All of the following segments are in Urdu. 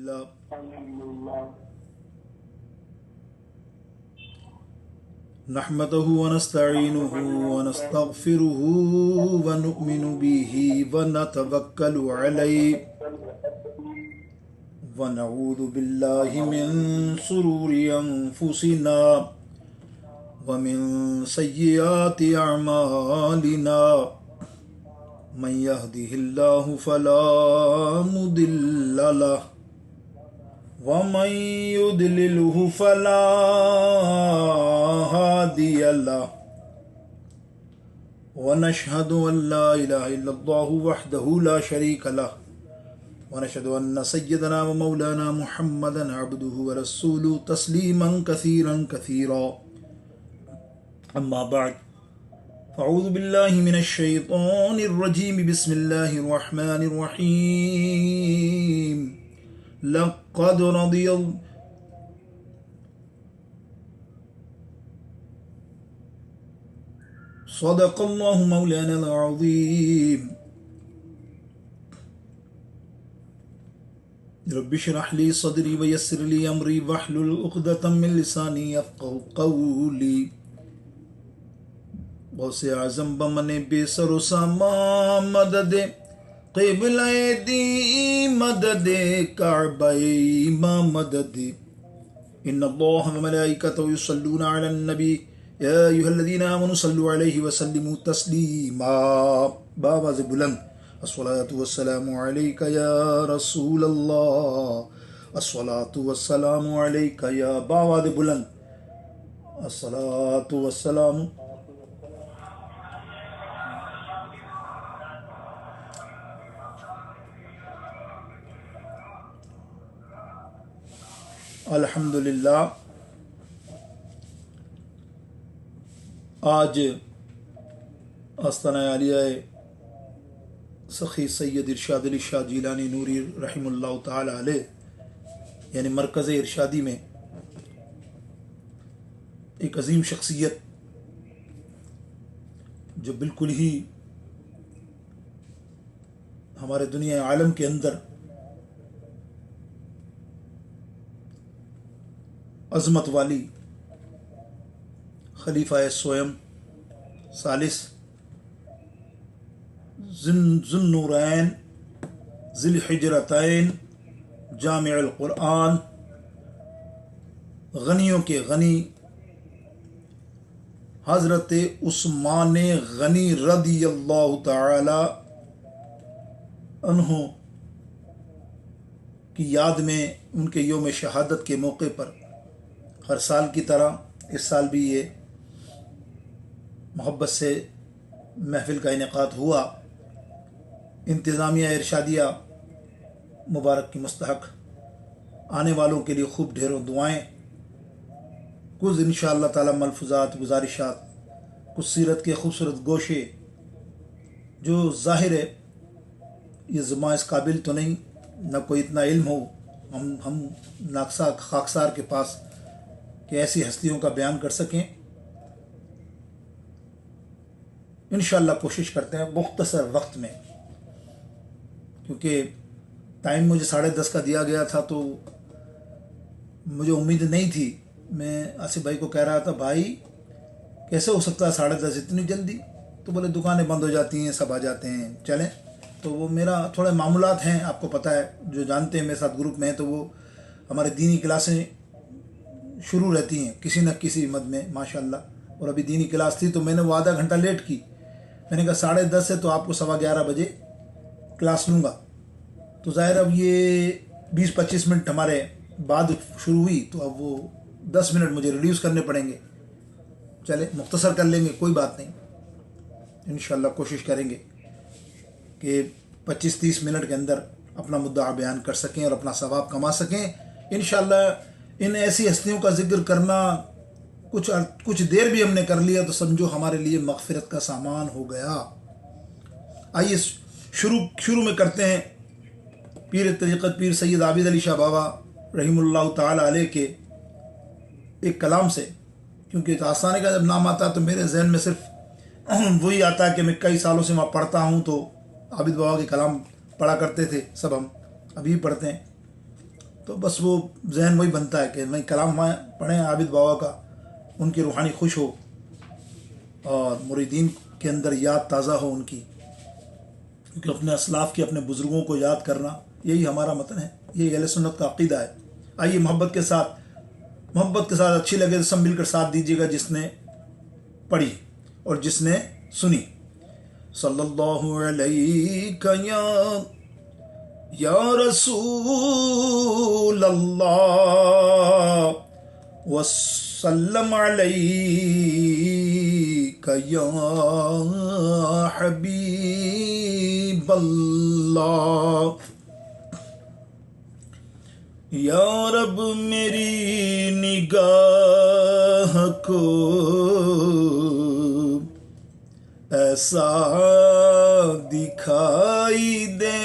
لله نحمده ونستعينه ونستغفره ونؤمن به ونتوكل عليه ونعوذ بالله من شرور أنفسنا ومن سيئات أعمالنا من يهده الله فلا مضل له ومن يضلله فلا هادي له ونشهد أن لا إله إلا الله وحده لا شريك له ونشهد أن سيدنا ومولانا محمدا عبده ورسوله تسليما كثيرا كثيرا أما بعد أعوذ بالله من الشيطان الرجيم بسم الله الرحمن الرحيم لقد رضي صدق الله مولانا العظيم رب اشرح لي صدري ويسر لي أمري واحلل عقدة من لساني يفقهوا قولي غوث اعظم بمن بے سر و سامان مدد قبلہ دی مدد کعبہ امام مدد ان اللہ وملائکتہ یصلون علی النبی یا ایھا الذین آمنوا صلوا علیہ وسلموا تسلیما بآواز بلند الصلاۃ والسلام علیک یا رسول اللہ الصلاۃ والسلام علیک یا بآواز بلند الصلاۃ والسلام الحمدللہ آج آستانہ عالیہ سخی سید ارشاد علی شاہ جیلانی نوری رحم اللہ تعالی علیہ یعنی مرکز ارشادی میں ایک عظیم شخصیت جو بالکل ہی ہمارے دنیا عالم کے اندر عظمت والی خلیفہ سوئم ثالث ذو النورین ذی الحجرتین جامع القرآن غنیوں کے غنی حضرت عثمان غنی رضی اللہ تعالی عنہ کی یاد میں ان کے یوم شہادت کے موقع پر ہر سال کی طرح اس سال بھی یہ محبت سے محفل کا انعقاد ہوا۔ انتظامیہ ارشادیہ مبارک کی مستحق آنے والوں کے لیے خوب ڈھیروں دعائیں، کچھ انشاءاللہ تعالی ملفوظات گزارشات، کچھ سیرت کے خوبصورت گوشے جو ظاہر ہے یہ زبان اس قابل تو نہیں، نہ کوئی اتنا علم ہو ہم ناقصہ خاکسار کے پاس کہ ایسی ہستیوں کا بیان کر سکیں۔ انشاءاللہ کوشش کرتے ہیں مختصر وقت میں، کیونکہ ٹائم مجھے 10:30 کا دیا گیا تھا تو مجھے امید نہیں تھی۔ میں آصف بھائی کو کہہ رہا تھا بھائی کیسے ہو سکتا ہے 10:30 اتنی جلدی؟ تو بولے دکانیں بند ہو جاتی ہیں، سب آ جاتے ہیں، چلیں۔ تو وہ میرا تھوڑے معمولات ہیں، آپ کو پتہ ہے، جو جانتے ہیں میرے ساتھ گروپ میں ہیں، تو وہ ہمارے دینی کلاسیں شروع رہتی ہیں کسی نہ کسی مد میں ماشاءاللہ، اور ابھی دینی کلاس تھی تو میں نے وہ آدھا گھنٹہ لیٹ کی۔ میں نے کہا 10:30 سے تو آپ کو 11:15 بجے کلاس لوں گا، تو ظاہر اب یہ 20-25 منٹ ہمارے بعد شروع ہوئی، تو اب وہ 10 منٹ مجھے ریڈیوس کرنے پڑیں گے۔ چلے مختصر کر لیں گے، کوئی بات نہیں، انشاءاللہ کوشش کریں گے کہ 25-30 منٹ کے اندر اپنا مدعا بیان کر سکیں اور اپنا ثواب کما سکیں انشاءاللہ۔ ان ایسی ہستیوں کا ذکر کرنا کچھ دیر بھی ہم نے کر لیا تو سمجھو ہمارے لیے مغفرت کا سامان ہو گیا۔ آئیے شروع میں کرتے ہیں پیر طریقت پیر سید عابد علی شاہ بابا رحم اللہ تعالی علیہ کے ایک کلام سے، کیونکہ آستانے کا جب نام آتا ہے تو میرے ذہن میں صرف وہی آتا ہے کہ میں کئی سالوں سے وہاں پڑھتا ہوں، تو عابد بابا کے کلام پڑھا کرتے تھے سب، ہم ابھی پڑھتے ہیں۔ تو بس وہ ذہن وہی بنتا ہے کہ نہیں کلام پڑھیں عابد بابا کا، ان کی روحانی خوش ہو اور مریدین کے اندر یاد تازہ ہو ان کی، کیونکہ اپنے اسلاف کے اپنے بزرگوں کو یاد کرنا یہی ہمارا متن ہے، یہی اہل سنت کا عقیدہ ہے۔ آئیے محبت کے ساتھ اچھی لگے تو سب مل کر ساتھ دیجیے گا، جس نے پڑھی اور جس نے سنی۔ صلی اللہ علیہ یا رسول اللہ وسلم علیک یا حبیب اللہ۔ یا رب میری نگاہ کو ایسا دکھائی دے،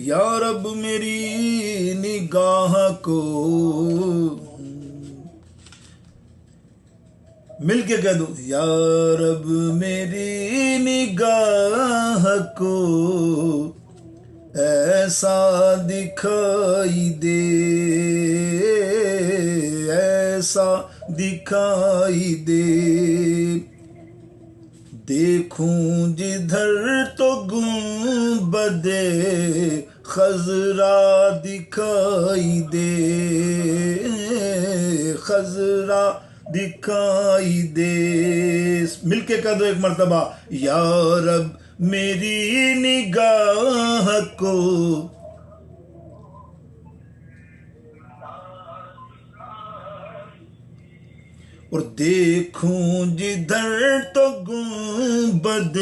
یا رب میری نگاہ کو، مل کے کہہ دو، یا رب میری نگاہ کو ایسا دکھائی دے، ایسا دکھائی دے، دیکھوں جدھر تو گنبد خضرا دکھائی دے، خضرا دکھائی دے۔ مل کے کہہ دو ایک مرتبہ، یا رب میری نگاہ کو اور دیکھوں جدھر تو گنبد،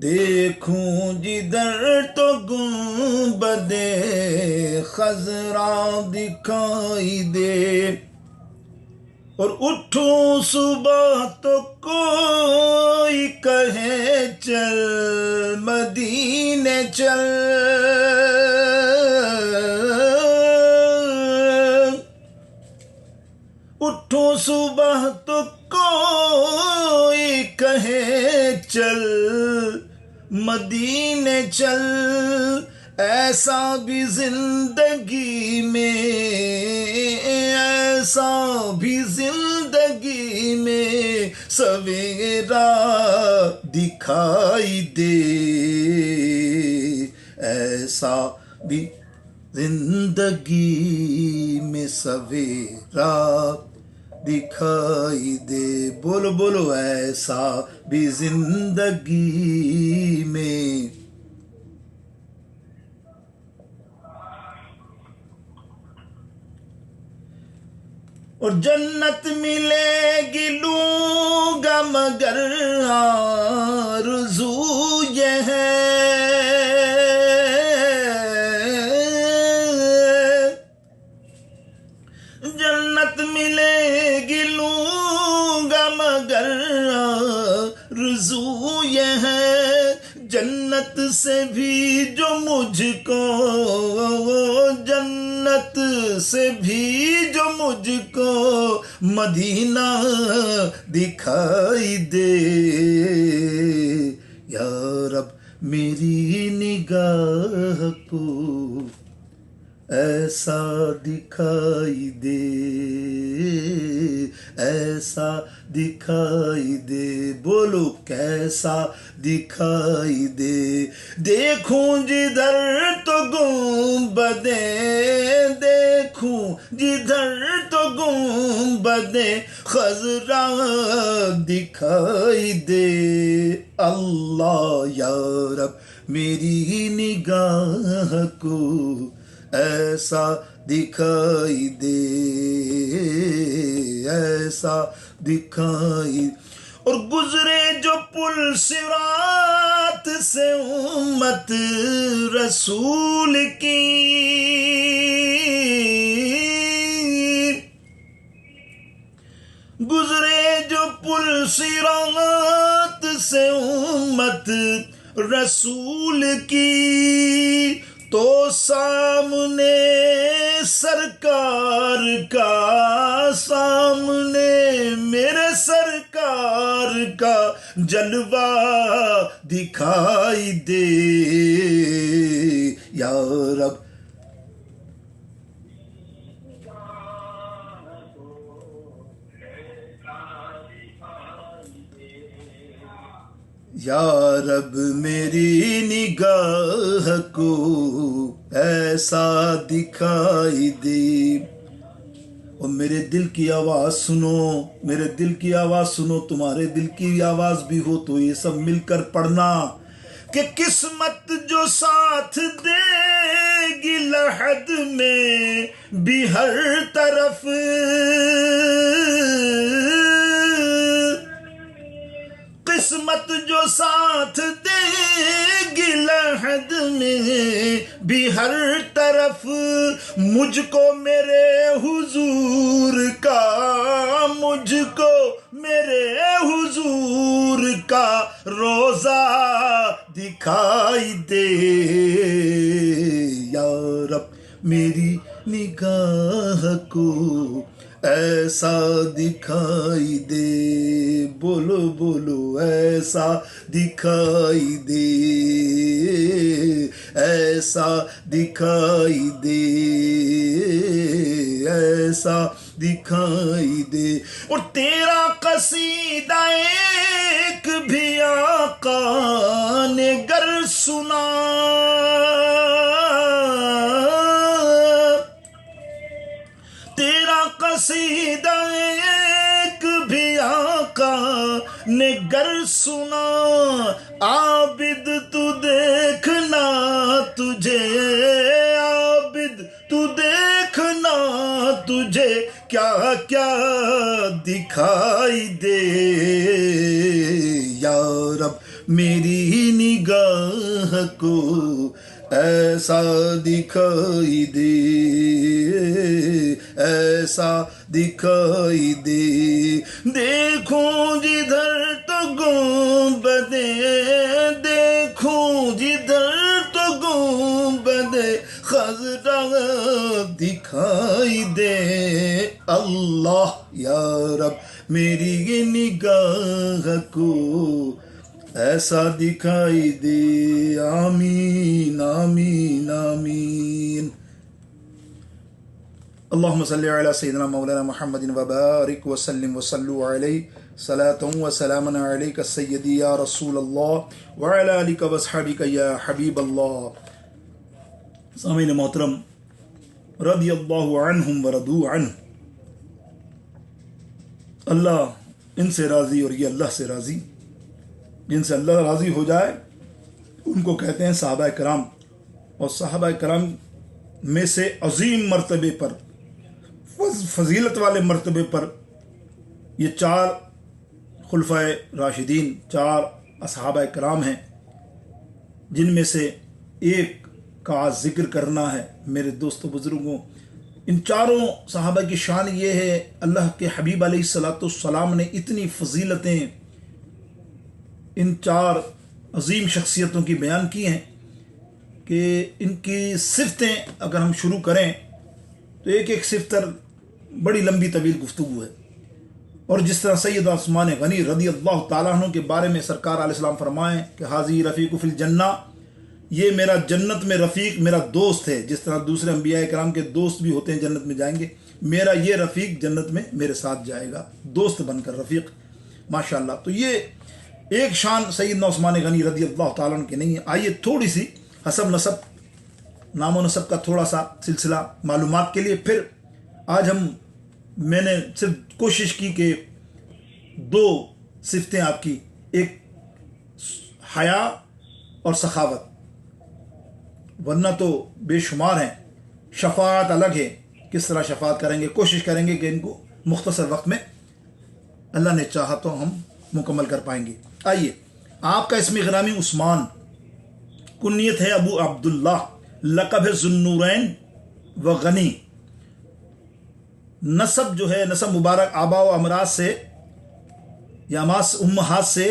دیکھوں جدھر تو گنبد خضرا دکھائی دے، اور اٹھوں صبح تو کوئی کہے چل مدینے چل، اٹھوں صبح تو کوئی کہے چل مدینے چل، ایسا بھی زندگی میں، ایسا بھی زندگی میں سویرا دکھائی دے، ایسا بھی زندگی میں سویرا دکھائی دے۔ بولو بولو، ایسا بھی زندگی میں۔ اور جنت ملے گی لوں گا مگر آرزو یہ ہے، جنت ملے گی لوں گا مگر آرزو یہ ہے، جنت سے بھی جو مجھ کو، جنت سے بھی جو مجھ کو مدینہ دکھائی دے، یا رب میری نگاہ کو ایسا دکھائی دے، ایسا دکھائی دے۔ بولو کیسا دکھائی دے، دیکھوں جدھر تو گنبدیں، دیکھوں جدھر تو گنبدیں خضرا دکھائی دے، اللہ یا رب میری نگاہ کو ایسا دکھائی دے، ایسا دکھائی۔ اور گزرے جو پل صراط سے امت رسول کی، گزرے جو پل صراط سے امت رسول کی، تو سامنے سرکار کا سامنے میرے سرکار کا جلوہ دکھائی دے یا رب یا رب میری نگاہ کو ایسا دکھائی دے اور میرے دل کی آواز سنو، میرے دل کی آواز سنو، تمہارے دل کی آواز بھی ہو تو یہ سب مل کر پڑھنا کہ قسمت جو ساتھ دے گی لحد میں بھی ہر طرف، قسمت جو ساتھ دے گی لحد میں بھی ہر طرف، مجھ کو میرے حضور کا، مجھ کو میرے حضور کا روضہ دکھائی دے یا رب میری نگاہ کو ایسا دکھائی دے، بولو بولو ایسا دکھائی دے، ایسا دکھائی دے، ایسا دکھائی دے۔ اور تیرا قصیدہ ایک بھی آقا نے گر سنا، تیرا قصیدہ ایک بھی آقا نے گر سنا، عابد تو دیکھنا تجھے، عابد تو دیکھنا تجھے کیا کیا دکھائی دے یا رب میری نگاہ کو ایسا دکھائی دے، ایسا دکھائی دے۔ دیکھوں جدھر تو گنبدیں، دیکھوں جدھر تو گنبدیں خضرا دکھائی دے اللہ یا رب میری نگاہ کو ایسا دکھائی دے، آمین آمین آمین۔ اللہم صلی علی سیدنا مولانا محمد وبارک وسلم وصلوا علیہ صلاة و سلاما علیک سیدی یا رسول اللہ وعلی آلک واصحابک یا حبیب اللہ۔ سامعین محترم، رضی اللہ عنہم ورضوا عنہ، اللہ ان سے راضی اور یہ اللہ سے راضی، جن سے اللہ راضی ہو جائے ان کو کہتے ہیں صحابہ کرام، اور صحابہ کرام میں سے عظیم مرتبے پر، فضیلت والے مرتبے پر یہ 4 خلفائے راشدین، 4 اصحابہ کرام ہیں، جن میں سے ایک کا ذکر کرنا ہے میرے دوستو بزرگوں۔ ان 4 صحابہ کی شان یہ ہے، اللہ کے حبیب علیہ الصلوۃ والسلام نے اتنی فضیلتیں ان 4 عظیم شخصیتوں کی بیان کی ہیں کہ ان کی صفتیں اگر ہم شروع کریں تو ایک ایک صفت پر بڑی لمبی طویل گفتگو ہے۔ اور جس طرح سید عثمان غنی رضی اللہ تعالیٰ عنہ کے بارے میں سرکار علیہ السلام فرمائیں کہ حاضی رفیق فی الجنہ، یہ میرا جنت میں رفیق، میرا دوست ہے، جس طرح دوسرے انبیاء کرام کے دوست بھی ہوتے ہیں جنت میں جائیں گے، میرا یہ رفیق جنت میں میرے ساتھ جائے گا، دوست بن کر رفیق، ماشاءاللہ۔ تو یہ ایک شان سیدنا عثمان غنی رضی اللہ تعالیٰ عنہ کی نہیں ہے۔ آئیے تھوڑی سی حسب نسب، نام و نسب کا تھوڑا سا سلسلہ معلومات کے لیے، پھر آج میں نے صرف کوشش کی کہ 2 صفتیں آپ کی، ایک حیا اور سخاوت، ورنہ تو بے شمار ہیں۔ شفاعت الگ ہے، کس طرح شفاعت کریں گے، کوشش کریں گے کہ ان کو مختصر وقت میں اللہ نے چاہا تو ہم مکمل کر پائیں گے۔ آئیے، آپ کا اسم غرامی عثمان، کنیت ہے ابو عبداللہ، لقب ہے ذوالنورین و غنی، نسب جو ہے نسب مبارک آبا و امراض سے یا امہات سے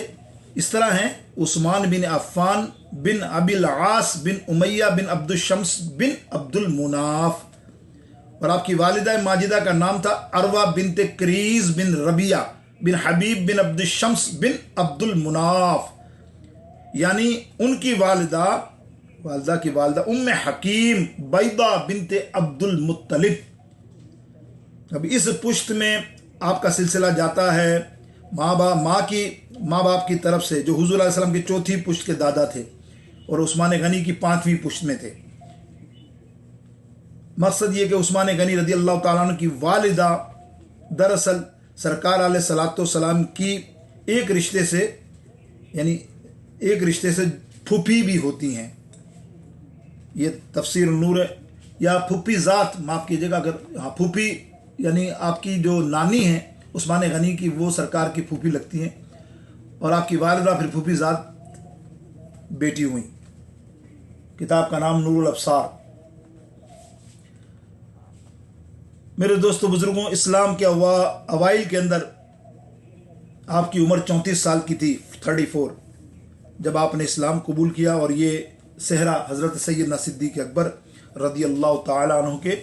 اس طرح ہیں: عثمان بن عفان بن ابی العاص بن امیہ بن عبد الشمس بن عبد المناف، اور آپ کی والدہ ماجدہ کا نام تھا عروہ بنت کریز بن ربیہ بن حبیب بن عبد الشمس بن عبد المناف، یعنی ان کی والدہ کی والدہ ام حکیم بیضہ بنت عبد المطلب۔ اب اس پشت میں آپ کا سلسلہ جاتا ہے ماں باپ کی طرف سے، جو حضور علیہ السلام کی چوتھی پشت کے دادا تھے اور عثمان غنی کی پانچویں پشت میں تھے۔ مقصد یہ کہ عثمان غنی رضی اللہ تعالیٰ عنہ کی والدہ دراصل سرکار علیہ الصلوۃ والسلام کی ایک رشتے سے پھوپھی بھی ہوتی ہیں۔ یہ تفسیر نور ہے، یا پھوپھی ذات، معاف کیجیے گا اگر پھوپھی یعنی آپ کی جو نانی ہیں عثمان غنی کی، وہ سرکار کی پھوپھی لگتی ہیں، اور آپ کی والدہ پھر پھوپھی ذات بیٹی ہوئیں۔ کتاب کا نام نور الابصار۔ میرے دوستو بزرگوں، اسلام کے اوائل کے اندر آپ کی عمر 34 سال کی تھی، 34، جب آپ نے اسلام قبول کیا، اور یہ صحرا حضرت سیدنا صدیق اکبر رضی اللہ تعالیٰ عنہ کے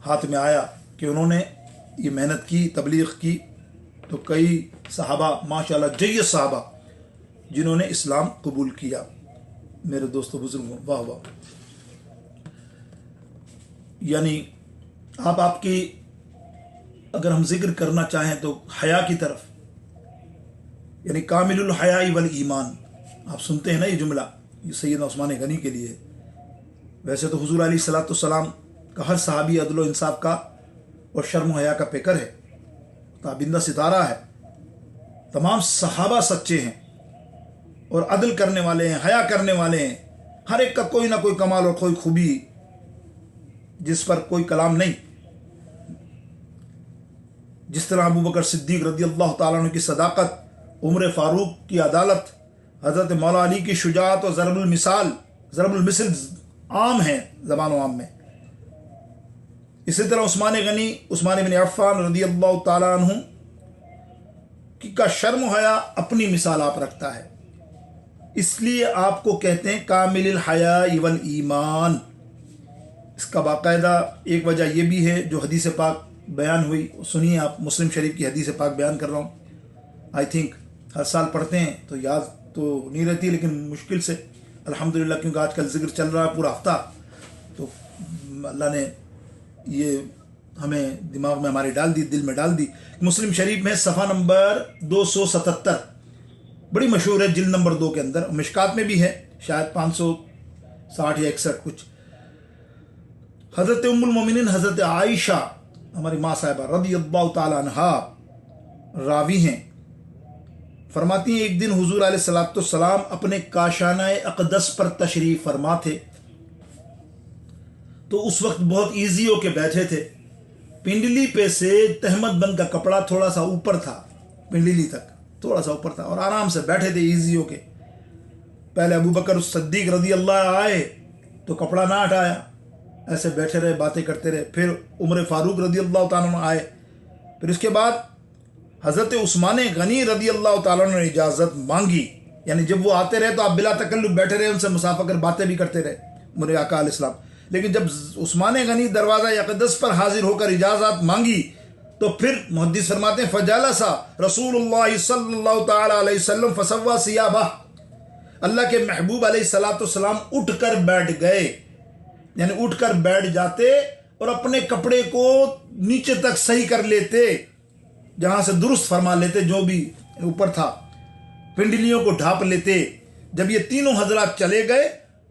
ہاتھ میں آیا کہ انہوں نے یہ محنت کی، تبلیغ کی، تو کئی صحابہ ماشاءاللہ جید صحابہ جنہوں نے اسلام قبول کیا۔ میرے دوستو بزرگوں، واہ واہ، یعنی آپ کی اگر ہم ذکر کرنا چاہیں تو حیا کی طرف، یعنی کامل الحیاء والایمان، آپ سنتے ہیں نا یہ جملہ، یہ سیدنا عثمان غنی کے لیے۔ ویسے تو حضور علیہ الصلوۃ والسلام کا ہر صحابی عدل و انصاف کا اور شرم و حیا کا پیکر ہے، تابندہ ستارہ ہے۔ تمام صحابہ سچے ہیں اور عدل کرنے والے ہیں، حیا کرنے والے ہیں، ہر ایک کا کوئی نہ کوئی کمال اور کوئی خوبی جس پر کوئی کلام نہیں۔ جس طرح ابو بکر صدیق رضی اللہ تعالیٰ عنہ کی صداقت، عمر فاروق کی عدالت، حضرت مولا علی کی شجاعت اور ضرب المثل عام ہیں زبان و عام میں۔ اسی طرح عثمان بن عفان رضی اللہ تعالیٰ عنہ کا شرم و حیا اپنی مثال آپ رکھتا ہے، اس لیے آپ کو کہتے ہیں کامل الحیاء والایمان۔ اس کا باقاعدہ ایک وجہ یہ بھی ہے جو حدیث پاک بیان ہوئی، سنیے آپ، مسلم شریف کی حدیث پاک بیان کر رہا ہوں۔ آئی تھنک ہر سال پڑھتے ہیں تو یاد تو نہیں رہتی، لیکن مشکل سے الحمدللہ، کیونکہ آج کل ذکر چل رہا ہے پورا ہفتہ، تو اللہ نے یہ ہمیں دماغ میں ہمارے ڈال دی، دل میں ڈال دی۔ مسلم شریف میں صفحہ نمبر 277 بڑی مشہور ہے، جلد نمبر 2 کے اندر، مشکات میں بھی ہے، شاید 560 یا 61 کچھ۔ حضرت ام المومنین حضرت عائشہ ہماری ماں صاحبہ رضی اللہ تعالی عنہا راوی ہیں، فرماتی ہیں ایک دن حضور علیہ الصلوۃ والسلام اپنے کاشانہ اقدس پر تشریف فرما تھے، تو اس وقت بہت ایزی ہو کے بیٹھے تھے، پنڈلی پہ سے تہمت بند کا کپڑا تھوڑا سا اوپر تھا، پنڈلی تک تھوڑا سا اوپر تھا، اور آرام سے بیٹھے تھے ایزی ہو کے۔ پہلے ابو بکر صدیق رضی اللہ آئے تو کپڑا نہ ہٹایا، ایسے بیٹھے رہے، باتیں کرتے رہے۔ پھر عمر فاروق رضی اللہ تعالیٰ عنہ آئے، پھر اس کے بعد حضرت عثمان غنی رضی اللہ تعالیٰ عنہ نے اجازت مانگی، یعنی جب وہ آتے رہے تو آپ بلا تکلف بیٹھے رہے، ان سے مسافہ کر باتیں بھی کرتے رہے میرے آقا علیہ السلام۔ لیکن جب عثمان غنی دروازہ اقدس پر حاضر ہو کر اجازت مانگی تو پھر محدث فرماتے ہیں فجلس رسول اللہ صلی اللہ تعالیٰ علیہ وسلم فسوى ثيابه، اللہ کے محبوب علیہ الصلوۃ والسلام اٹھ کر بیٹھ گئے، یعنی اٹھ کر بیٹھ جاتے اور اپنے کپڑے کو نیچے تک صحیح کر لیتے، جہاں سے درست فرما لیتے، جو بھی اوپر تھا پنڈلیوں کو ڈھانپ لیتے۔ جب یہ تینوں حضرات چلے گئے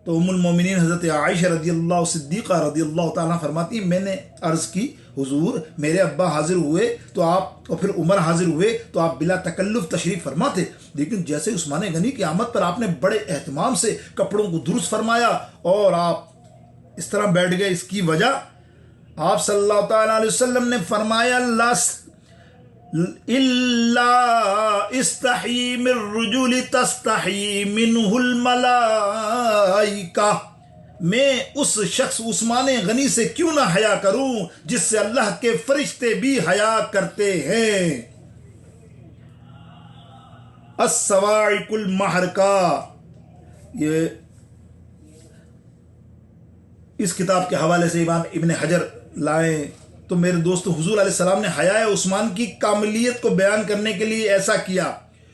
تو ام المومنین حضرت عائشہ رضی اللہ صدیقہ رضی اللہ تعالیٰ فرماتی، میں نے عرض کی حضور میرے ابا حاضر ہوئے تو آپ، اور پھر عمر حاضر ہوئے تو آپ بلا تکلف تشریف فرماتے، لیکن جیسے عثمان غنی کی آمد پر آپ نے بڑے اہتمام سے کپڑوں کو درست فرمایا اور آپ اس طرح بیٹھ گئے۔ اس کی وجہ آپ صلی اللہ تعالیٰ علیہ وسلم نے فرمایا الا استحی من الرجل تستحی منہ الملائکہ، میں اس شخص عثمان غنی سے کیوں نہ حیا کروں جس سے اللہ کے فرشتے بھی حیا کرتے ہیں۔ الصواعق المحرکہ، یہ اس کتاب کے حوالے سے امام ابن حجر لائیں تو میرے دوستو حضور علیہ السلام نے حیا عثمان کی کاملیت کو بیان کرنے کے لیے ایسا کیا،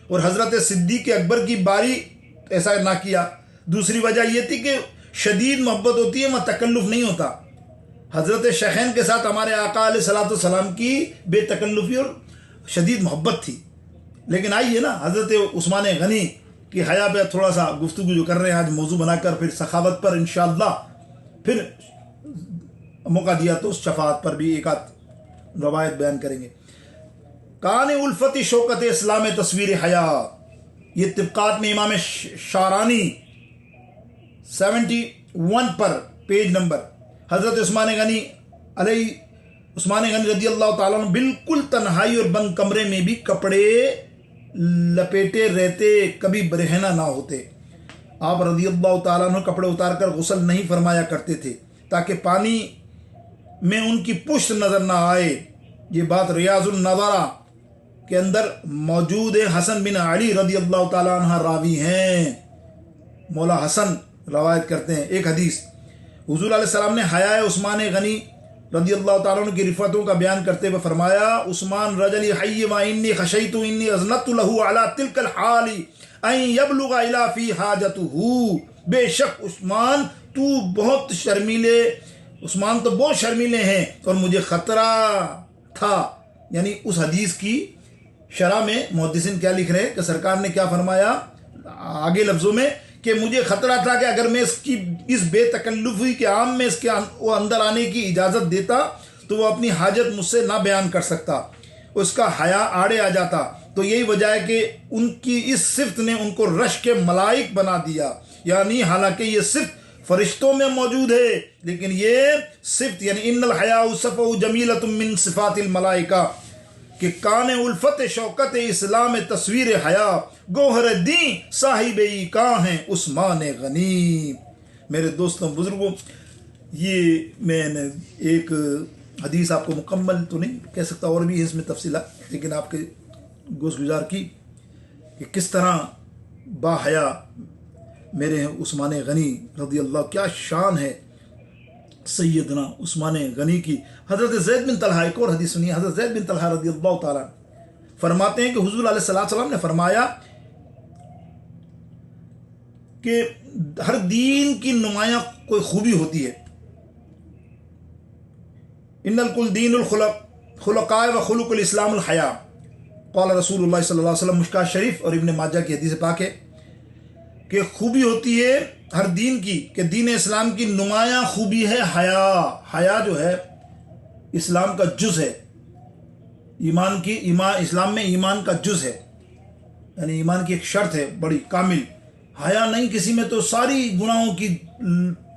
اور حضرت صدیق اکبر کی باری ایسا نہ کیا۔ دوسری وجہ یہ تھی کہ شدید محبت ہوتی ہے، وہاں تکلف نہیں ہوتا۔ حضرت شیخین کے ساتھ ہمارے آقا علیہ الصلوۃ والسلام کی بے تکلفی اور شدید محبت تھی۔ لیکن آئیے نا حضرت عثمان غنی کی حیا پہ تھوڑا سا گفتگو جو کر رہے ہیں آج موضوع بنا کر، پھر سخاوت پر انشاءاللہ، پھر موقع دیا تو شفاعت پر بھی ایک آدھ روایت بیان کریں گے۔ کان الفت شوکت اسلام تصویر حیا، یہ طبقات میں امام شارانی 71 پر پیج نمبر۔ حضرت عثمان غنی رضی اللہ تعالیٰ عنہ بالکل تنہائی اور بند کمرے میں بھی کپڑے لپیٹے رہتے، کبھی برہنہ نہ ہوتے۔ آپ رضی اللہ تعالیٰ عنہ کپڑے اتار کر غسل نہیں فرمایا کرتے تھے تاکہ پانی میں ان کی پشت نظر نہ آئے۔ یہ بات ریاض النظرہ کے اندر موجود ہے۔ حسن بن علی رضی اللہ تعالیٰ عنہ راوی ہیں، مولا حسن روایت کرتے ہیں ایک حدیث۔ حضور علیہ السلام نے حیا عثمان غنی رضی اللہ تعالیٰ عنہ کی رفعتوں کا بیان کرتے ہوئے فرمایا، عثمان رجل حی و انی خشیت انی اذنت له علی تلک الحال ان یبلغ الی فی حاجتہ۔ بے شک عثمان تو بہت شرمیلے، عثمان تو بہت شرمیلے ہیں اور مجھے خطرہ تھا۔ یعنی اس حدیث کی شرح میں محدثین کیا لکھ رہے ہیں کہ سرکار نے کیا فرمایا آگے لفظوں میں کہ مجھے خطرہ تھا کہ اگر میں اس بے تکلفی کے عام میں اس کے وہ اندر آنے کی اجازت دیتا تو وہ اپنی حاجت مجھ سے نہ بیان کر سکتا، اس کا حیا آڑے آ جاتا۔ تو یہی وجہ ہے کہ ان کی اس صفت نے ان کو رش کے ملائک بنا دیا، یعنی حالانکہ یہ صفت فرشتوں میں موجود ہے لیکن یہ صفت یعنی ان الحیاء صفہ جمیلۃ من صفات الملائکہ کہ کان الفت شوکت اسلام تصویر حیا گوہر دین صاحب کہاں ہیں عثمان غنی۔ میرے دوستوں بزرگوں، یہ میں نے ایک حدیث آپ کو مکمل تو نہیں کہہ سکتا، اور بھی ہے اس میں تفصیلات، لیکن آپ کے گوش گزار کی کہ کس طرح با حیا میرے عثمان غنی رضی اللہ، کیا شان ہے سیدنا عثمان غنی کی۔ حضرت زید بن طلحہ، ایک اور حدیث سنیے، حضرت زید بن طلحہ رضی اللہ تعالیٰ فرماتے ہیں کہ حضور علیہ السلام نے فرمایا کہ ہر دین کی نمایاں کوئی خوبی ہوتی ہے۔ ان الکل دین الخلقاء و خلق الاسلام الحیا، قال رسول اللہ صلی اللہ علیہ وسلم، مشکات شریف اور ابن ماجہ کی حدیث پاک ہے کہ خوبی ہوتی ہے ہر دین کی، کہ دین اسلام کی نمایاں خوبی ہے حیا۔ حیا جو ہے اسلام کا جز ہے، اسلام میں ایمان کا جز ہے، یعنی ایمان کی ایک شرط ہے بڑی کامل۔ حیا نہیں کسی میں تو ساری گناہوں کی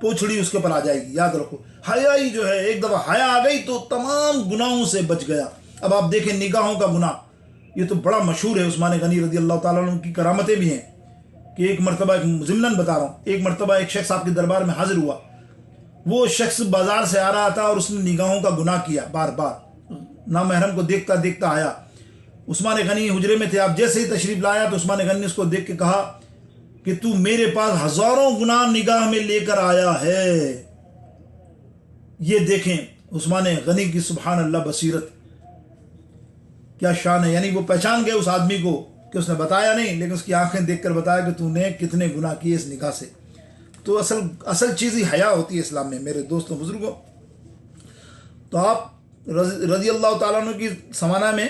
پوچھڑی اس کے پر آ جائے گی، یاد رکھو۔ حیا ہی جو ہے، ایک دفعہ حیا آ گئی تو تمام گناہوں سے بچ گیا۔ اب آپ دیکھیں نگاہوں کا گناہ، یہ تو بڑا مشہور ہے۔ عثمان غنی رضی اللہ تعالیٰ عنہ کی کرامتیں بھی ہیں کہ ایک مرتبہ، ضمناً بتا رہا ہوں، ایک مرتبہ ایک شخص آپ کے دربار میں حاضر ہوا، وہ شخص بازار سے آ رہا تھا اور اس نے نگاہوں کا گناہ کیا، بار بار نامحرم کو دیکھتا دیکھتا آیا۔ عثمان غنی حجرے میں تھے، آپ جیسے ہی تشریف لایا تو عثمان غنی نے اس کو دیکھ کے کہا کہ تو میرے پاس ہزاروں گناہ نگاہ میں لے کر آیا ہے۔ یہ دیکھیں عثمان غنی کی سبحان اللہ بصیرت، کیا شان ہے۔ یعنی وہ پہچان گئے اس آدمی کو کہ اس نے بتایا نہیں، لیکن اس کی آنکھیں دیکھ کر بتایا کہ تو نے کتنے گناہ کیے اس نگاہ سے۔ تو اصل چیز ہی حیا ہوتی ہے اسلام میں میرے دوستوں بزرگوں۔ تو آپ رضی اللہ تعالیٰ عنہ کی سمانہ میں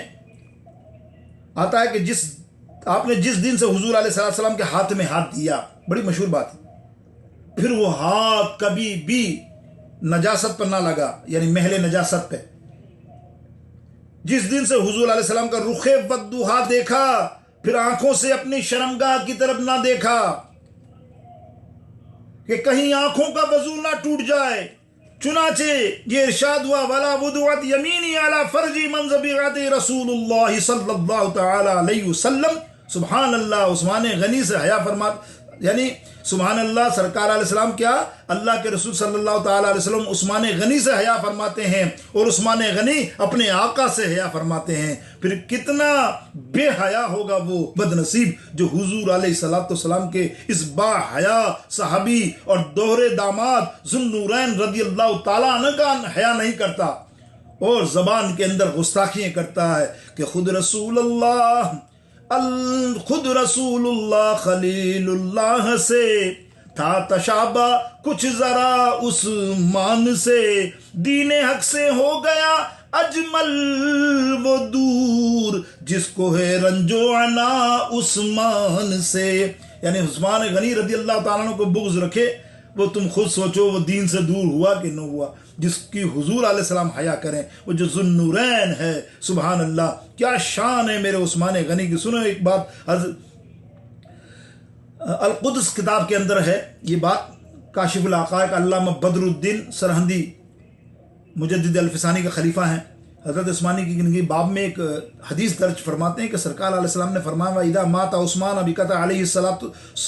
آتا ہے کہ آپ نے جس دن سے حضور علیہ السلام کے ہاتھ میں ہاتھ دیا، بڑی مشہور بات ہے، پھر وہ ہاتھ کبھی بھی نجاست پر نہ لگا، یعنی محل نجاست پہ۔ جس دن سے حضور علیہ السلام کا رخ وضحا دیکھا، پھر آنکھوں سے اپنی شرمگاہ کی طرف نہ دیکھا کہ کہیں آنکھوں کا وضو نہ ٹوٹ جائے۔ چنانچہ یہ ارشاد ہوا ولا وضوءت یمینی علی فرجی من ذبیحۃ رسول اللہ صلی اللہ تعالی علیہ وسلم۔ سبحان اللہ، عثمان غنی سے حیا یعنی سبحان اللہ، سرکار علیہ السلام کیا، اللہ کے رسول صلی اللہ تعالیٰ علیہ وسلم عثمان غنی سے حیا فرماتے ہیں اور عثمان غنی اپنے آقا سے حیا فرماتے ہیں، پھر کتنا بے حیا ہوگا وہ بد نصیب جو حضور علیہ الصلوۃ والسلام کے اس با حیا صحابی اور دوہرے داماد ذوالنورین رضی اللہ تعالیٰ عنہ کا حیا نہیں کرتا اور زبان کے اندر گستاخیاں کرتا ہے کہ خود رسول اللہ خلیل اللہ سے تھا تشابہ کچھ ذرا عثمان سے، دین حق سے ہو گیا اجمل وہ دور جس کو ہے رنج و عنا عثمان سے. یعنی عثمان غنی رضی اللہ تعالیٰ عنہ کو بغض رکھے وہ تم خود سوچو وہ دین سے دور ہوا کہ نہ ہوا. جس کی حضور علیہ السلام حیا کریں وہ جو ذوالنورین ہے، سبحان اللہ کیا شان ہے میرے عثمان غنی کی. سنو ایک بات، القدس کتاب کے اندر ہے یہ بات، کاشف الحقائق علامہ بدر الدین سرہندی مجدد الفسانی کے خلیفہ ہیں، حضرت عثمانی کی زندگی باب میں ایک حدیث درج فرماتے ہیں کہ سرکار علیہ السلام نے فرمایا وَإِذَا مَاتَ عثمان بِقَطْعِ عَلَيْهِ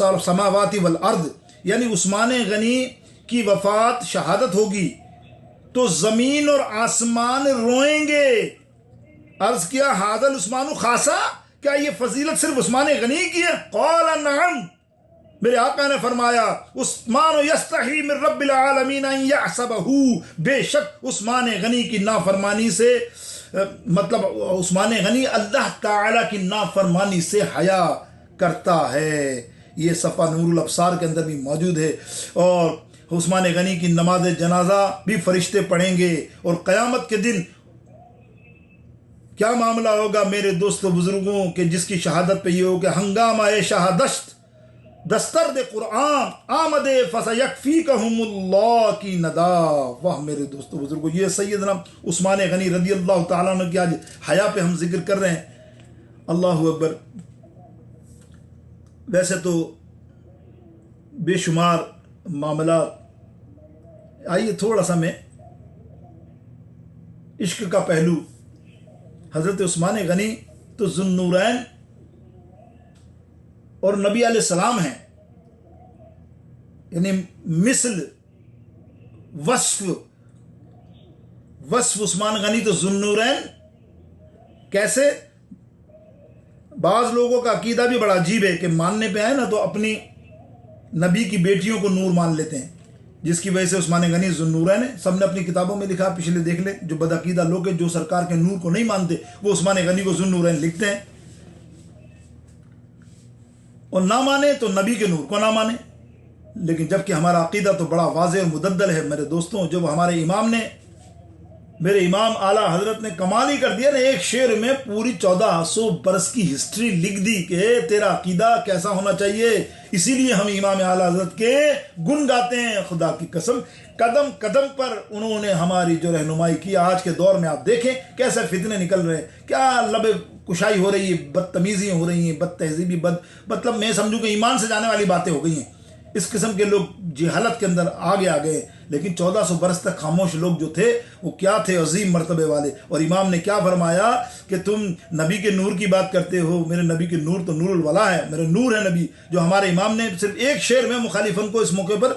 السَّمَاوَاتِ وَالْأَرْضِ، یعنی عثمان غنی کی وفات شہادت ہوگی تو زمین اور آسمان روئیں گے. عرض کیا حاضر عثمان خاصا، کیا یہ فضیلت صرف عثمان غنی کی ہے؟ قال نعم، میرے آقا نے فرمایا عثمان یستحی من رب العالمین ان یحسبہ، بے شک عثمان غنی کی نافرمانی سے، مطلب عثمان غنی اللہ تعالی کی نافرمانی سے حیا کرتا ہے. یہ صفحہ نور الابصار کے اندر بھی موجود ہے. اور عثمان غنی کی نماز جنازہ بھی فرشتے پڑھیں گے اور قیامت کے دن کیا معاملہ ہوگا میرے دوستو بزرگوں کہ جس کی شہادت پہ یہ ہو کہ ہنگامہ شہادشت دسترد قرآن آمد فسیکفیکہم اللہ کی ندا. واہ میرے دوستو بزرگوں، یہ سیدنا عثمان غنی رضی اللہ تعالیٰ عنہ کی آج حیا پہ ہم ذکر کر رہے ہیں. اللہ اکبر. ویسے تو بے شمار معاملات، آئیے تھوڑا سا میں عشق کا پہلو. حضرت عثمان غنی تو ذوالنورین اور نبی علیہ السلام ہیں، یعنی مثل وصف عثمان غنی تو ذوالنورین. کیسے؟ بعض لوگوں کا عقیدہ بھی بڑا عجیب ہے کہ ماننے پہ آئے نا تو اپنی نبی کی بیٹیوں کو نور مان لیتے ہیں، جس کی وجہ سے عثمان غنی ذوالنورین ہے. سب نے اپنی کتابوں میں لکھا، پچھلے دیکھ لیں. جو بدعقیدہ لوگ ہیں جو سرکار کے نور کو نہیں مانتے وہ عثمان غنی کو ذوالنورین لکھتے ہیں، اور نہ مانے تو نبی کے نور کو نہ مانے. لیکن جبکہ ہمارا عقیدہ تو بڑا واضح اور مدلل ہے میرے دوستوں. جب ہمارے امام نے، میرے امام اعلیٰ حضرت نے کمال ہی کر دیا نا، ایک شعر میں پوری 1400 برس کی ہسٹری لکھ دی کہ تیرا عقیدہ کیسا ہونا چاہیے. اسی لیے ہم امام اعلیٰ حضرت کے گن گاتے ہیں. خدا کی قسم قدم قدم پر انہوں نے ہماری جو رہنمائی کی. آج کے دور میں آپ دیکھیں کیسے فتنے نکل رہے ہیں، کیا لب کشائی ہو رہی ہے، بدتمیزیاں ہو رہی ہیں، بد تہذیبی، مطلب میں سمجھوں کہ ایمان سے جانے والی باتیں ہو گئی ہیں. اس قسم کے لوگ جہالت کے اندر آگے آ گئے. لیکن 1400 برس تک خاموش لوگ جو تھے وہ کیا تھے؟ عظیم مرتبے والے. اور امام نے کیا فرمایا کہ تم نبی کے نور کی بات کرتے ہو، میرے نبی کے نور تو نور الولا ہے، میرے نور ہے نبی. جو ہمارے امام نے صرف ایک شعر میں مخالفن کو اس موقع پر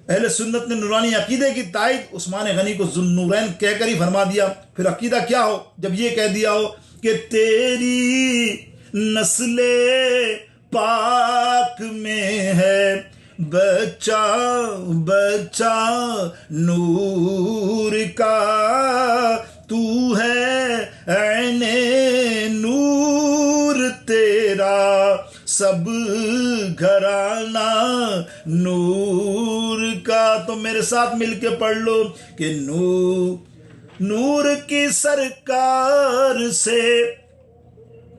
اہل سنت نے نورانی عقیدے کی تائید عثمان غنی کو ذوالنورین کہہ کر ہی فرما دیا. پھر عقیدہ کیا ہو جب یہ کہہ دیا ہو کہ تیری نسل پاک میں ہے بچہ بچہ نور کا، تو ہے عین نور تیرا سب گھرانہ نور کا. تو میرے ساتھ مل کے پڑھ لو کہ نور کی سرکار سے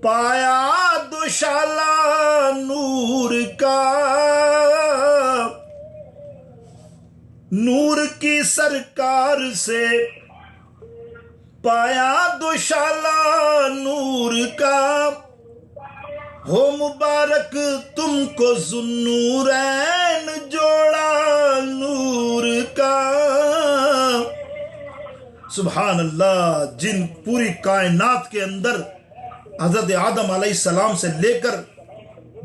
پایا دوشالہ نور کا، نور کی سرکار سے پایا دوشالہ نور کا. ہو مبارک تم کو ذوالنورین جوڑا نور کا. سبحان اللہ. جن پوری کائنات کے اندر حضرت آدم علیہ السلام سے لے کر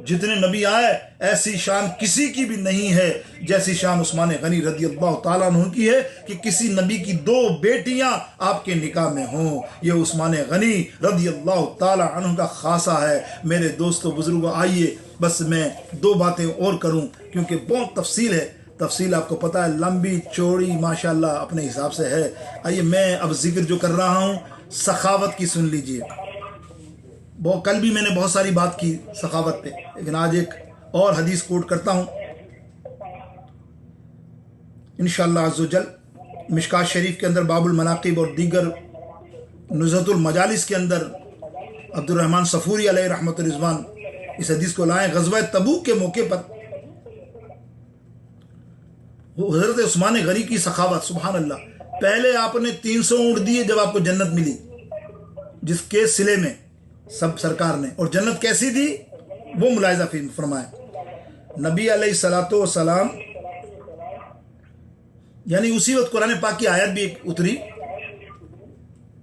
جتنے نبی آئے ایسی شان کسی کی بھی نہیں ہے جیسی شان عثمان غنی رضی اللہ تعالیٰ عنہ کی ہے کہ کسی نبی کی 2 بیٹیاں آپ کے نکاح میں ہوں. یہ عثمان غنی رضی اللہ تعالیٰ عنہ کا خاصہ ہے. میرے دوستو بزرگوں، آئیے بس میں 2 باتیں اور کروں کیونکہ بہت تفصیل ہے. تفصیل آپ کو پتہ ہے لمبی چوڑی ماشاءاللہ اپنے حساب سے ہے. آئیے میں اب ذکر جو کر رہا ہوں سخاوت کی سن لیجئے. کل بھی میں نے بہت ساری بات کی سخاوت پہ، لیکن آج ایک اور حدیث کوٹ کرتا ہوں انشاءاللہ عز و جل. مشکات شریف کے اندر باب المناقب اور دیگر نزہۃ المجالس کے اندر عبد الرحمن صفوری علیہ رحمت الرضوان اس حدیث کو لائیں. غزوہ تبوک کے موقع پر حضرت عثمان غنی کی سخاوت، سبحان اللہ. پہلے آپ نے 300 اونٹ دیے جب آپ کو جنت ملی، جس کے صلے میں سب سرکار نے، اور جنت کیسی دی وہ ملاحظہ فرمائیں. نبی علیہ الصلوۃ والسلام یعنی اسی وقت قرآن پاک کی آیت بھی ایک اتری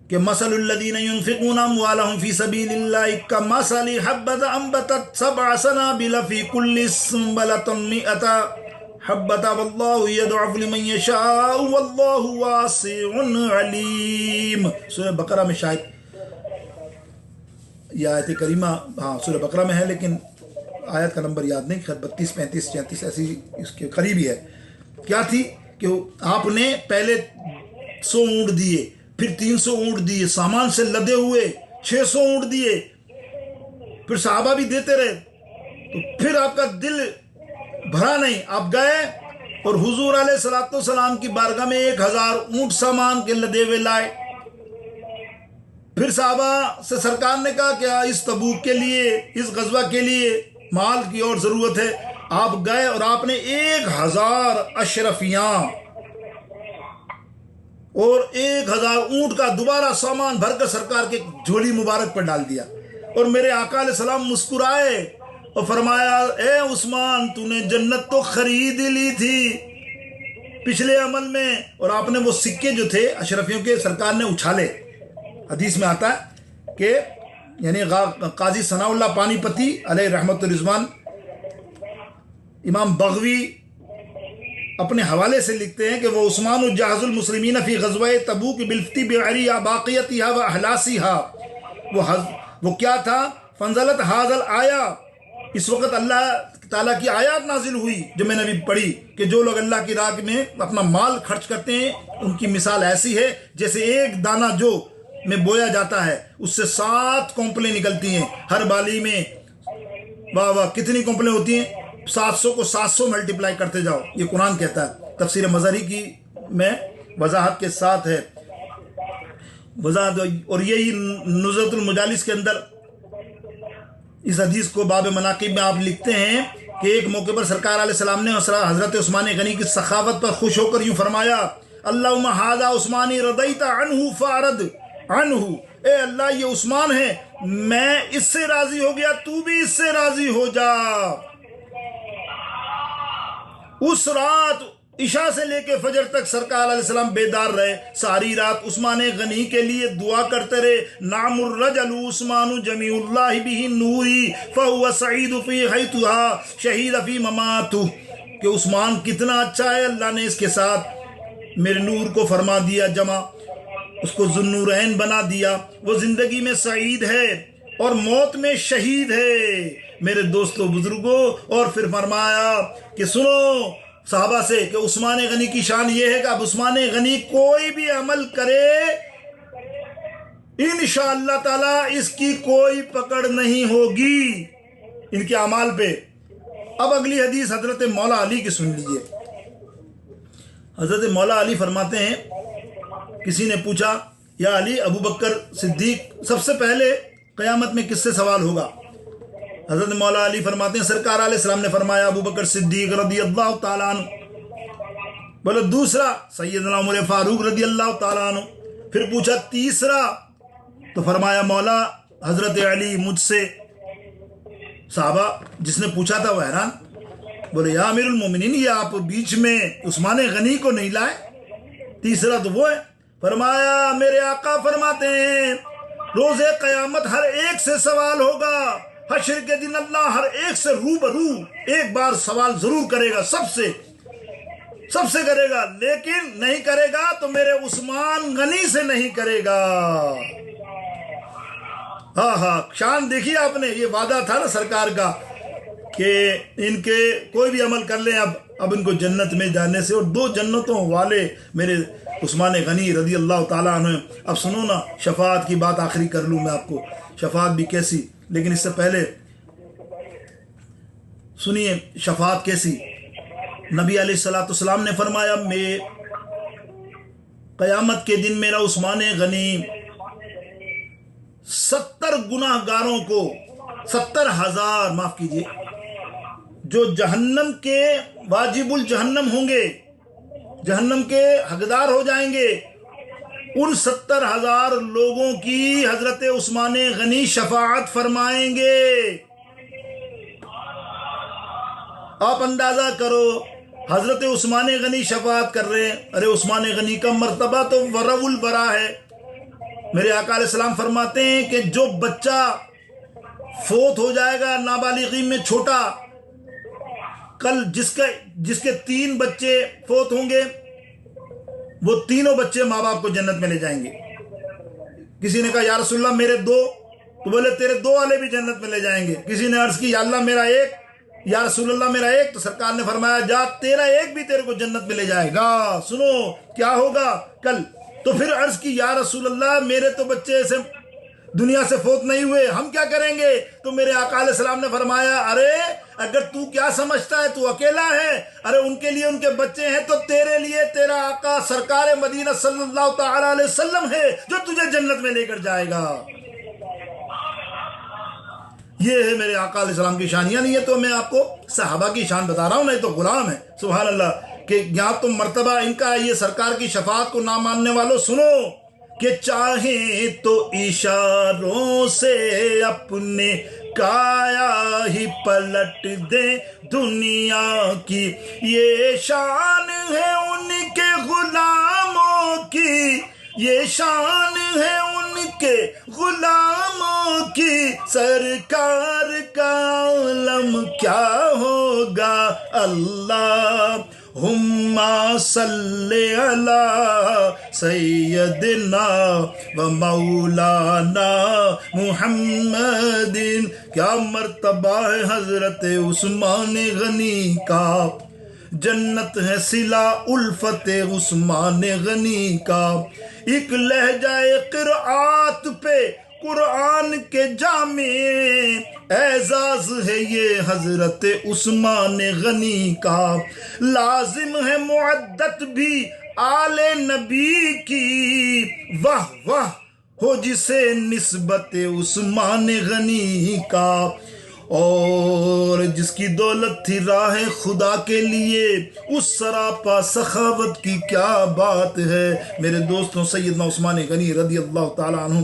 کہ مثل الذین ينفقون اموالهم فی سبیل اللہ کمثل حبۃ انبتت 7 سنابل فی کل سنبلۃ 100 حبۃ واللہ یضاعف لمن یشاء واللہ واسع علیم. سورہ بقرہ میں شاید یہ آیت کریمہ، ہاں سورہ بقرہ میں ہے لیکن آیت کا نمبر یاد نہیں، 32 35 36 ایسی اس کے قریب ہی ہے. کیا تھی کہ آپ نے پہلے 100 اونٹ دیے، پھر 300 اونٹ دیے، سامان سے لدے ہوئے 600 اونٹ دیے، پھر صحابہ بھی دیتے رہے. تو پھر آپ کا دل بھرا نہیں، آپ گئے اور حضور علیہ الصلوۃ والسلام کی بارگاہ میں 1000 اونٹ سامان کے لدے ہوئے لائے. پھر صحابہ سے سرکار نے کہا کہ اس تبوک کے لیے، اس غزوہ کے لیے مال کی اور ضرورت ہے. آپ گئے اور آپ نے 1000 اشرفیاں اور 1000 اونٹ کا دوبارہ سامان بھر کر سرکار کے جھولی مبارک پر ڈال دیا. اور میرے آقا علیہ السلام مسکرائے اور فرمایا اے عثمان، تو نے جنت تو خرید لی تھی پچھلے عمل میں. اور آپ نے وہ سکے جو تھے اشرفیوں کے سرکار نے اچھالے. حدیث میں آتا ہے کہ یعنی قاضی ثناء اللہ پانی پتی علیہ رحمت الرضوان، امام بغوی اپنے حوالے سے لکھتے ہیں کہ وہ عثمان جہز المسلمین فی غزوہ تبوک بالفتی بعری باقیتها و احلاسها. وہ کیا تھا؟ فنزلت حاضل آیا، اس وقت اللہ تعالیٰ کی آیات نازل ہوئی جو میں نے ابھی پڑھی کہ جو لوگ اللہ کی راہ میں اپنا مال خرچ کرتے ہیں ان کی مثال ایسی ہے جیسے ایک دانہ جو میں بویا جاتا ہے اس سے 7 کونپلیں نکلتی ہیں. ہر بالی میں واہ واہ کتنی کونپلیں ہوتی ہیں؟ 700 کو 700 ملٹیپلائی کرتے جاؤ. یہ قرآن کہتا ہے. تفسیر مظہری کی میں وضاحت کے ساتھ ہے وضاحت. اور یہی نزہۃ المجالس کے اندر اس حدیث کو باب مناقب میں آپ لکھتے ہیں کہ ایک موقع پر سرکار علیہ السلام نے حضرت عثمان غنی کی سخاوت پر خوش ہو کر یوں فرمایا اللہم ھذا عثمانی رضیت عنہ فارض عنہ. اے اللہ یہ عثمان ہے، میں اس سے راضی ہو گیا، تو بھی اس سے راضی ہو جا. اس رات عشاء سے لے کے فجر تک سرکار علیہ السلام بیدار رہے. ساری رات عثمان غنی کے لیے دعا کرتے رہے. نعم الرجل عثمان جمیع اللہ بہ نوری فہو سعید فی حیثها شہید فی مماتہ. کہ عثمان کتنا اچھا ہے، اللہ نے اس کے ساتھ میرے نور کو فرما دیا جمع، اس کو ذوالنورین بنا دیا. وہ زندگی میں سعید ہے اور موت میں شہید ہے. میرے دوستو بزرگوں، اور پھر فرمایا کہ سنو صحابہ سے کہ عثمان غنی کی شان یہ ہے کہ اب عثمان غنی کوئی بھی عمل کرے انشاءاللہ تعالی اس کی کوئی پکڑ نہیں ہوگی ان کے اعمال پہ. اب اگلی حدیث حضرت مولا علی کی سن لیجئے. حضرت مولا علی فرماتے ہیں کسی نے پوچھا یا علی ابو بکر صدیق سب سے پہلے قیامت میں کس سے سوال ہوگا؟ حضرت مولا علی فرماتے ہیں سرکار علیہ السلام نے فرمایا ابو بکر صدیق رضی اللہ تعالیٰ عنہ. بولے دوسرا سیدنا عمر فاروق رضی اللہ تعالیٰ عنہ. پھر پوچھا تیسرا تو فرمایا مولا حضرت علی مجھ سے. صحابہ جس نے پوچھا تھا وہ حیران، بولے یا امیر المومنین یہ آپ بیچ میں عثمان غنی کو نہیں لائے؟ تیسرا تو وہ ہے. فرمایا میرے آقا فرماتے ہیں روز قیامت ہر ایک سے سوال ہوگا حشر کے دن اللہ ہر ایک سے روبرو ایک بار سوال ضرور کرے گا، سب سے کرے گا، لیکن نہیں کرے گا تو میرے عثمان غنی سے نہیں کرے گا۔ ہاں شان دیکھیے آپ نے، یہ وعدہ تھا نا سرکار کا کہ ان کے کوئی بھی عمل کر لیں اب ان کو جنت میں جانے سے، اور 2 جنتوں والے میرے عثمان غنی رضی اللہ تعالیٰ عنہ۔ اب سنو نا، شفاعت کی بات آخری کر لوں میں آپ کو، شفاعت بھی کیسی، لیکن اس سے پہلے سنیے شفاعت کیسی۔ نبی علیہ السلام نے فرمایا، میں قیامت کے دن میرا عثمان غنی 70 گناہ گاروں کو، 70,000 معاف کیجیے، جو جہنم کے واجب الجہنم ہوں گے، جہنم کے حقدار ہو جائیں گے، ان 70,000 لوگوں کی حضرت عثمان غنی شفاعت فرمائیں گے۔ آپ اندازہ کرو، حضرت عثمان غنی شفاعت کر رہے ہیں۔ ارے عثمان غنی کا مرتبہ تو ورع البرا ہے۔ میرے آقا علیہ السلام فرماتے ہیں کہ جو بچہ فوت ہو جائے گا نابالغی میں چھوٹا، کل جس کے 3 بچے فوت ہوں گے، وہ تینوں بچے ماں باپ کو جنت میں لے جائیں گے۔ کسی نے کہا یا رسول اللہ میرے 2، تو بولے تیرے 2 والے بھی جنت میں لے جائیں گے۔ کسی نے عرض کی یا اللہ میرا 1، یا رسول اللہ میرا 1، تو سرکار نے فرمایا جا تیرا 1 بھی تیرے کو جنت میں لے جائے گا۔ سنو کیا ہوگا کل۔ تو پھر عرض کی یا رسول اللہ میرے تو بچے ایسے دنیا سے فوت نہیں ہوئے، ہم کیا کریں گے؟ تو میرے آقا علیہ السلام نے فرمایا ارے اگر تو کیا سمجھتا ہے تو اکیلا ہے، ارے ان کے لیے ان کے بچے ہیں، تو تیرے لیے تیرا آقا سرکار مدینہ صلی اللہ تعالی علیہ وسلم ہے جو تجھے جنت میں لے کر جائے گا۔ یہ ہے میرے آقا علیہ السلام کی شان، یعنی یہ تو میں آپ کو صحابہ کی شان بتا رہا ہوں، نہیں تو غلام ہے۔ سبحان اللہ، کہ یہاں تم مرتبہ ان کا، یہ سرکار کی شفاعت کو نہ ماننے والوں سنو، کہ چاہیں تو اشاروں سے اپنے کایا ہی پلٹ دے دنیا کی، یہ شان ہے ان کے غلاموں کی، یہ شان ہے ان کے غلاموں کی، سرکار کا عالم کیا ہوگا۔ اللہ صلی علی سیدنا و مولانا محمد۔ کیا مرتبہ ہے حضرت عثمان غنی کا، جنت ہے صلہ الفت عثمان غنی کا، ایک لہجہ قرآت پہ قرآن کے جامع اعزاز ہے یہ حضرت عثمان غنی کا، لازم ہے معدت بھی آل نبی کی، واہ واہ ہو جسے نسبت عثمان غنی کا، اور جس کی دولت تھی راہ خدا کے لیے، اس سراپا سخاوت کی کیا بات ہے۔ میرے دوستوں، سیدنا عثمان غنی رضی اللہ تعالیٰ عنہ،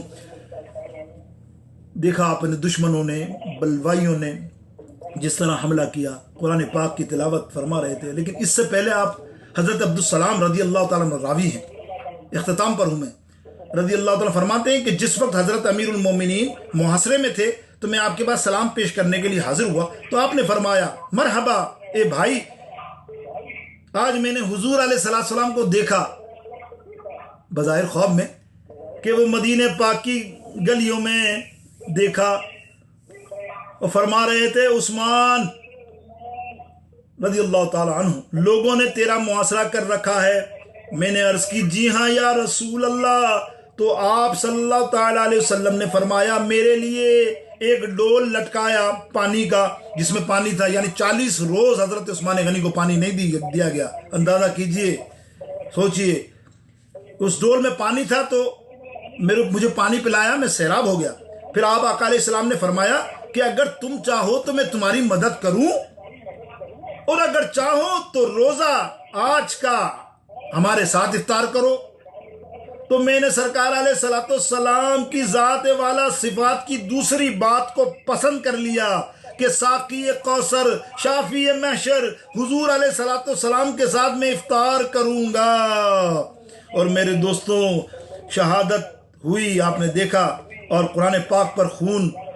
دیکھا اپنے دشمنوں نے، بلوائیوں نے جس طرح حملہ کیا، قرآن پاک کی تلاوت فرما رہے تھے، لیکن اس سے پہلے آپ حضرت عبدالسلام رضی اللہ تعالیٰ عنہ راوی ہیں، اختتام پر ہوں میں، رضی اللہ تعالیٰ فرماتے ہیں کہ جس وقت حضرت امیر المومنین محاصرے میں تھے تو میں آپ کے پاس سلام پیش کرنے کے لیے حاضر ہوا، تو آپ نے فرمایا مرحبا اے بھائی، آج میں نے حضور علیہ السلام کو دیکھا بظاہر خواب میں کہ وہ مدینہ پاک کی گلیوں میں دیکھا، اور فرما رہے تھے عثمان رضی اللہ تعالی عنہ لوگوں نے تیرا محاصرہ کر رکھا ہے۔ میں نے عرض کی جی ہاں یا رسول اللہ، تو آپ صلی اللہ تعالی علیہ وسلم نے فرمایا میرے لیے ایک ڈول لٹکایا پانی کا جس میں پانی تھا، یعنی 40 روز حضرت عثمان غنی کو پانی نہیں دیا گیا۔ اندازہ کیجئے، سوچئے، اس ڈول میں پانی تھا تو مجھے پانی پلایا، میں سیراب ہو گیا۔ پھر آپ آقا علیہ السلام نے فرمایا کہ اگر تم چاہو تو میں تمہاری مدد کروں، اور اگر چاہو تو روزہ آج کا ہمارے ساتھ افطار کرو۔ تو میں نے سرکار علیہ السلام کی ذات والا صفات کی دوسری بات کو پسند کر لیا کہ ساقی کوثر شافی محشر حضور علیہ السلام کے ساتھ میں افطار کروں گا۔ اور میرے دوستوں، شہادت ہوئی، آپ نے دیکھا، اور قرآن پاک پر خون